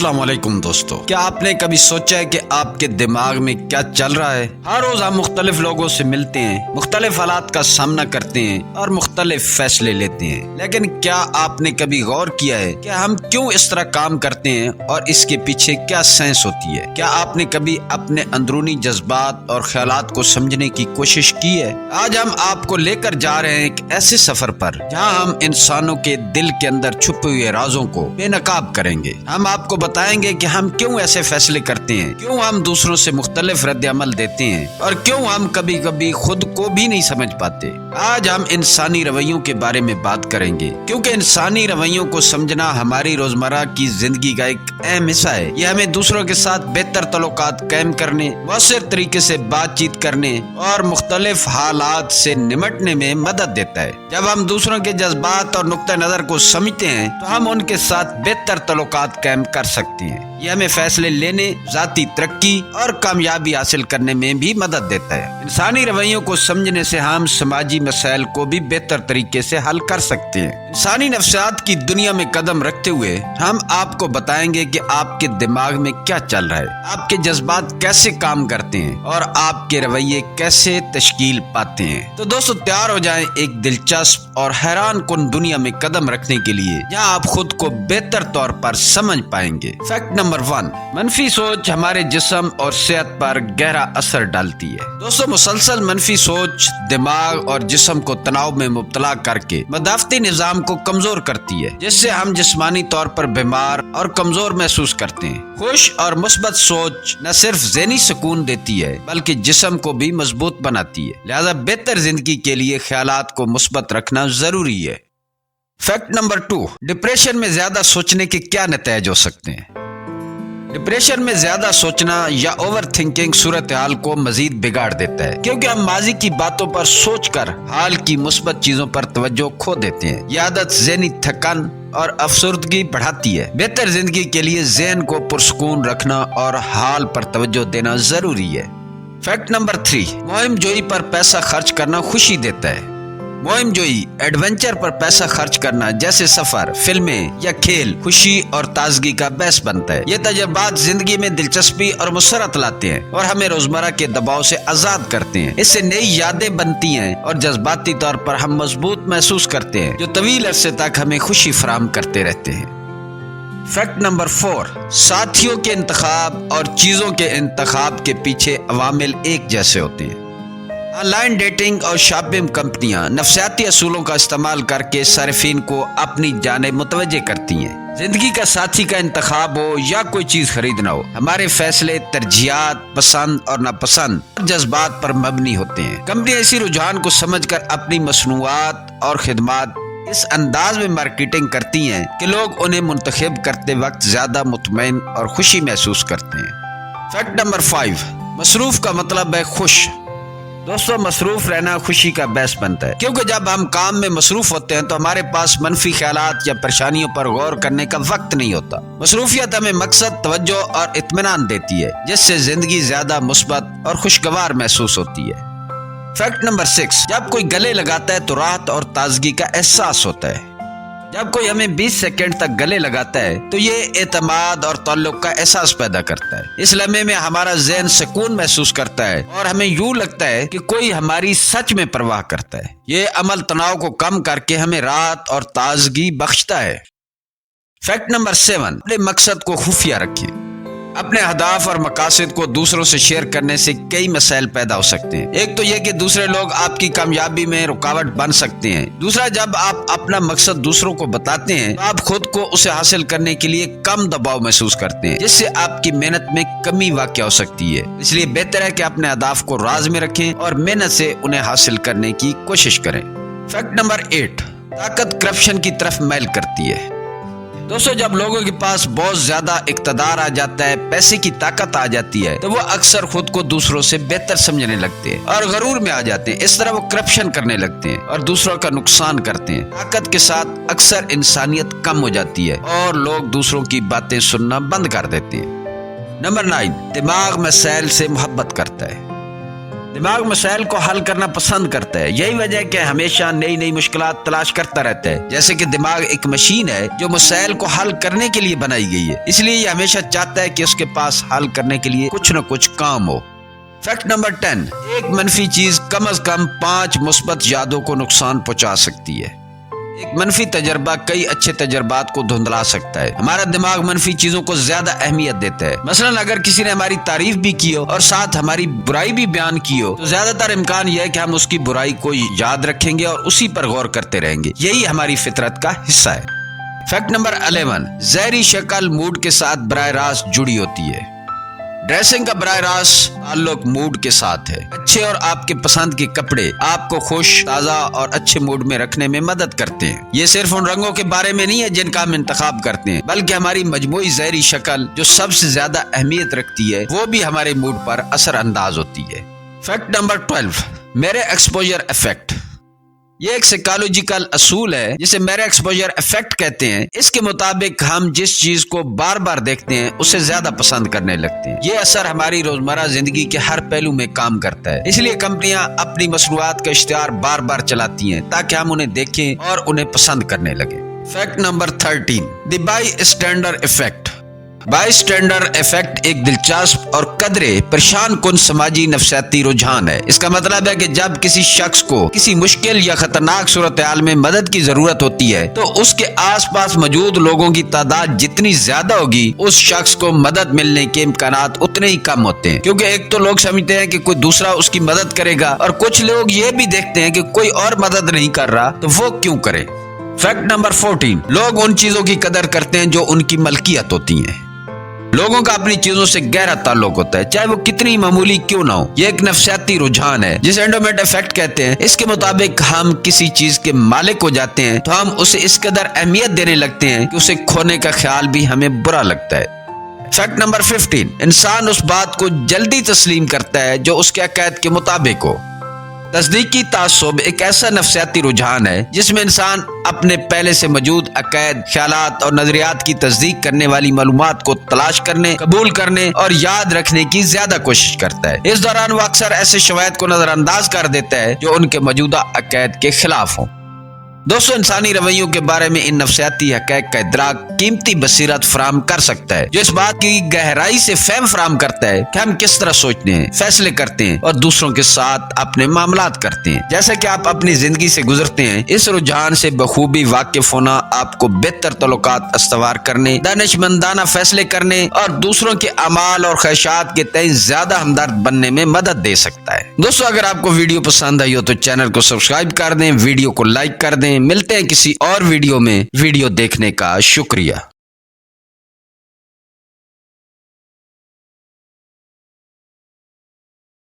अस्सलाम वालेकुम दोस्तों, क्या आपने कभी सोचा है कि आपके दिमाग में क्या चल रहा है? हर रोज हम मुख्तलिफ लोगों से मिलते हैं, मुख्तलिफ हालात का सामना करते हैं और मुख्तलिफ फैसले लेते हैं, लेकिन क्या आपने कभी गौर किया है कि हम क्यों इस तरह काम करते हैं और इसके पीछे क्या सेंस होती है? क्या आपने कभी अपने अंदरूनी जज्बात और ख्यालात को समझने की कोशिश की है? आज हम आपको लेकर जा रहे हैं एक ऐसे सफर पर जहाँ हम इंसानों के दिल के अंदर छुपे हुए राजों को बेनकाब करेंगे। हम आपको बताएंगे कि हम क्यों ऐसे फैसले करते हैं, क्यों हम दूसरों से मुख्तलिफ रद्द अमल देते हैं और क्यों हम कभी कभी खुद को भी नहीं समझ पाते। आज हम इंसानी रवैयों के बारे में बात करेंगे, क्योंकि इंसानी रवैयों को समझना हमारी रोजमर्रा की जिंदगी का एक अहम हिस्सा है। ये हमें दूसरों के साथ बेहतर तल्लुकात कायम करने, मौसर तरीके से बातचीत करने और मुख्तलिफ हालात से निमटने में मदद देता है। जब हम दूसरों के जज्बात और नुक्ता नजर को समझते हैं तो हम उनके साथ बेहतर तल्लुकात कायम कर सकते हैं। ये हमें फैसले लेने, जाती तरक्की और कामयाबी हासिल करने में भी मदद देता है। इंसानी रवैयों को समझने से हम समाजी मसाइल को भी बेहतर तरीके से हल कर सकते हैं। इंसानी नफ्सियात की दुनिया में कदम रखते हुए हम आपको बताएंगे कि आपके दिमाग में क्या चल रहा है, आपके जज्बात कैसे काम करते हैं और आपके रवैये कैसे तश्कील पाते हैं। तो दोस्तों, तैयार हो जाएं एक दिलचस्प और हैरान कुन दुनिया में कदम रखने के लिए, जहां आप खुद को बेहतर तौर पर समझ पाएंगे। फैक्ट नंबर 1, मनफी सोच हमारे जिस्म और सेहत पर गहरा असर डालती है। दोस्तों, मुसलसल मनफी सोच दिमाग और जिस्म को तनाव में मुब्तला करके मदाफती निजाम को कमजोर करती है, जिससे हम जिस्मानी तौर पर बीमार और कमजोर महसूस करते हैं। खुश और मुस्बत सोच न सिर्फ ज़हनी सुकून देती है बल्कि जिस्म को भी मजबूत बनाती है। लिहाजा बेहतर जिंदगी के लिए ख्यालात को मुस्बत रखना जरूरी है। फैक्ट नंबर 2, डिप्रेशन में ज्यादा सोचने के क्या नतीजे हो सकते हैं? डिप्रेशन में ज्यादा सोचना या ओवर थिंकिंग सूरत हाल को मजीद बिगाड़ देता है, क्योंकि हम माजी की बातों पर सोचकर हाल की मुस्बत चीजों पर तवज्जो खो देते हैं। यह आदत ज़हनी थकान और अफसरदगी बढ़ाती है। बेहतर जिंदगी के लिए ज़हन को पुरसुकून रखना और हाल पर तवज्जो देना जरूरी है। फैक्ट नंबर 3, मुहिम जोई पर पैसा खर्च करना खुशी देता है। मुहिम जोई, एडवेंचर पर पैसा खर्च करना जैसे सफर, फिल्में या खेल खुशी और ताजगी का बहस बनता है। ये तजुर्बात जिंदगी में दिलचस्पी और मुसरत लाते हैं और हमें रोजमर्रा के दबाव से आजाद करते हैं। इससे नई यादें बनती हैं और जज्बाती तौर पर हम मजबूत महसूस करते हैं, जो तवील अरसे तक हमें खुशी फराहम करते रहते हैं। फैक्ट नंबर 4, साथियों के इंतखाब और चीजों के इंतखाब के पीछे अवामिल एक जैसे होते हैं। ऑनलाइन डेटिंग और शॉपिंग कंपनियां नफ्सियाती असूलों का इस्तेमाल करके सारिफीन को अपनी जानिब मुतवज्जे करती हैं। जिंदगी का साथी का इंतखाब हो या कोई चीज खरीदना हो, हमारे फैसले तरजीहात, पसंद और नापसंद और जज्बात पर मबनी होते हैं। कंपनियां इसी रुझान को समझकर अपनी मसनूआत और खिदमात इस अंदाज में मार्केटिंग करती हैं कि लोग उन्हें मुंतखब करते वक्त ज्यादा मुतमईन और खुशी महसूस करते हैं। फैक्ट नंबर 5, मसरूफ का मतलब है खुश। दोस्तों, मसरूफ रहना खुशी का बायस बनता है, क्योंकि जब हम काम में मसरूफ होते हैं तो हमारे पास मनफी ख्यालात या परेशानियों पर गौर करने का वक्त नहीं होता। मसरूफियत हमें मकसद, तवज्जो और इत्मीनान देती है, जिससे जिंदगी ज्यादा मुस्बत और खुशगवार महसूस होती है। फैक्ट नंबर 6, जब कोई गले लगाता है तो राहत और ताजगी का एहसास होता है। जब कोई हमें 20 सेकंड तक गले लगाता है तो ये एतमाद और ताल्लुक का एहसास पैदा करता है। इस लम्हे में हमारा ज़हन सुकून महसूस करता है और हमें यूं लगता है कि कोई हमारी सच में परवाह करता है। ये अमल तनाव को कम करके हमें राहत और ताजगी बख्शता है। फैक्ट नंबर 7, अपने मकसद को खुफिया रखें। अपने अहदाफ और मकासद को दूसरों से शेयर करने से कई मसाइल पैदा हो सकते हैं। एक तो यह कि दूसरे लोग आपकी कामयाबी में रुकावट बन सकते हैं। दूसरा, जब आप अपना मकसद दूसरों को बताते हैं तो आप खुद को उसे हासिल करने के लिए कम दबाव महसूस करते हैं, जिससे आपकी मेहनत में कमी वाक़या हो सकती है। इसलिए बेहतर है कि अपने अहदाफ को राज में रखें और मेहनत से उन्हें हासिल करने की कोशिश करें। फैक्ट नंबर 8, ताकत करप्शन की तरफ मैल करती है। दोस्तों, जब लोगों के पास बहुत ज्यादा इक़्तिदार आ जाता है, पैसे की ताकत आ जाती है, तो वो अक्सर खुद को दूसरों से बेहतर समझने लगते हैं और गरूर में आ जाते हैं। इस तरह वो करप्शन करने लगते हैं और दूसरों का नुकसान करते हैं। ताकत के साथ अक्सर इंसानियत कम हो जाती है और लोग दूसरों की बातें सुनना बंद कर देते हैं। नंबर 9, दिमाग मसाइल से मोहब्बत करता है। दिमाग मसाइल को हल करना पसंद करता है। यही वजह है कि हमेशा नई नई मुश्किलात तलाश करता रहता है। जैसे कि दिमाग एक मशीन है जो मसाइल को हल करने के लिए बनाई गई है, इसलिए ये हमेशा चाहता है कि उसके पास हल करने के लिए कुछ न कुछ काम हो। फैक्ट नंबर 10, एक मनफी चीज कम से कम 5 मुस्बत यादों को नुकसान पहुंचा सकती है। एक मनफी तजर्बा कई अच्छे तजर्बात को धुंधला सकता है। हमारा दिमाग मनफी चीजों को ज्यादा अहमियत देता है। मसलन अगर किसी ने हमारी तारीफ भी की हो और साथ हमारी बुराई भी बयान की हो, तो ज्यादातर इम्कान यह है कि हम उसकी बुराई को याद रखेंगे और उसी पर गौर करते रहेंगे। यही हमारी फितरत का हिस्सा है। फैक्ट नंबर 11, ज़ाहिरी शक्ल मूड के साथ बराह रास्त जुड़ी होती है। ड्रेसिंग का बराह रास्त ताल्लुक मूड के साथ है। अच्छे और आपके पसंद के कपड़े आपको खुश, ताज़ा और अच्छे मूड में रखने में मदद करते हैं। ये सिर्फ उन रंगों के बारे में नहीं है जिनका हम इंतखाब करते हैं, बल्कि हमारी मजमूई ज़ाहिरी शक्ल जो सबसे ज्यादा अहमियत रखती है, वो भी हमारे मूड पर असर अंदाज होती है। फैक्ट नंबर 12, मेरे एक्सपोजर इफेक्ट। ये एक साइकोलॉजिकल असूल है जिसे मेरे एक्सपोजर इफेक्ट कहते हैं। इसके मुताबिक हम जिस चीज को बार बार देखते हैं उसे ज्यादा पसंद करने लगते हैं। ये असर हमारी रोजमर्रा जिंदगी के हर पहलू में काम करता है। इसलिए कंपनियां अपनी मसनूआत का इश्तिहार बार बार चलाती हैं ताकि हम उन्हें देखें और उन्हें पसंद करने लगे। Fact number 13, the bystander effect. Bystander effect एक दिलचस्प और कदरे परेशान कुन समाजी नफसियाती रुझान है। इसका मतलब है कि जब किसी शख्स को किसी मुश्किल या खतरनाक सूरत हाल में मदद की जरूरत होती है, तो उसके आसपास मौजूद लोगों की तादाद जितनी ज्यादा होगी, उस शख्स को मदद मिलने के इम्कानात उतने ही कम होते हैं। क्योंकि एक तो लोग समझते हैं कि कोई दूसरा उसकी मदद करेगा, और कुछ लोग ये भी देखते हैं कि कोई और मदद नहीं कर रहा तो वो क्यों करे। फैक्ट नंबर 14, लोग उन चीजों की कदर करते हैं जो उनकी मलकियत होती हैं। लोगों का अपनी चीजों से गहरा ताल्लुक होता है, चाहे वो कितनी मामूली क्यों ना हो। ये एक नफसियाती रुझान है जिसे एंडोमेंट इफेक्ट कहते हैं। इसके मुताबिक हम किसी चीज के मालिक हो जाते हैं तो हम उसे इस कदर अहमियत देने लगते हैं कि उसे खोने का ख्याल भी हमें बुरा लगता है। फैक्ट नंबर 15, इंसान उस बात को जल्दी तस्लीम करता है जो उसके अकायद के मुताबिक हो। तस्दीकी तासुब एक ऐसा नफसियाती रुझान है जिसमें इंसान अपने पहले से मौजूद अकायद, ख्यालात और नजरियात की तस्दीक करने वाली मालूमात को तलाश करने, कबूल करने और याद रखने की ज्यादा कोशिश करता है। इस दौरान वो अक्सर ऐसे शवायद को नजरअंदाज कर देता है जो उनके मौजूदा अकायद के खिलाफ हों। दोस्तों, इंसानी रवैयों के बारे में इन नफसियाती हक़ाइक़ का इदराक कीमती बसीरत फराम कर सकता है, जो इस बात की गहराई से फहम फराम करता है कि हम किस तरह सोचते हैं, फैसले करते हैं और दूसरों के साथ अपने मामलात करते हैं। जैसे कि आप अपनी जिंदगी से गुजरते हैं, इस रुझान से बखूबी वाकिफ होना आपको बेहतर तल्लुकात अस्तवार करने, दानिशमंदाना फैसले करने और दूसरों के अमाल और ख्वाहिशात के तय ज्यादा हमदर्द बनने में मदद दे सकता है। दोस्तों, अगर आपको वीडियो पसंद आई हो तो चैनल को सब्सक्राइब कर दें, वीडियो को लाइक कर दें। मिलते हैं किसी और वीडियो में। वीडियो देखने का शुक्रिया।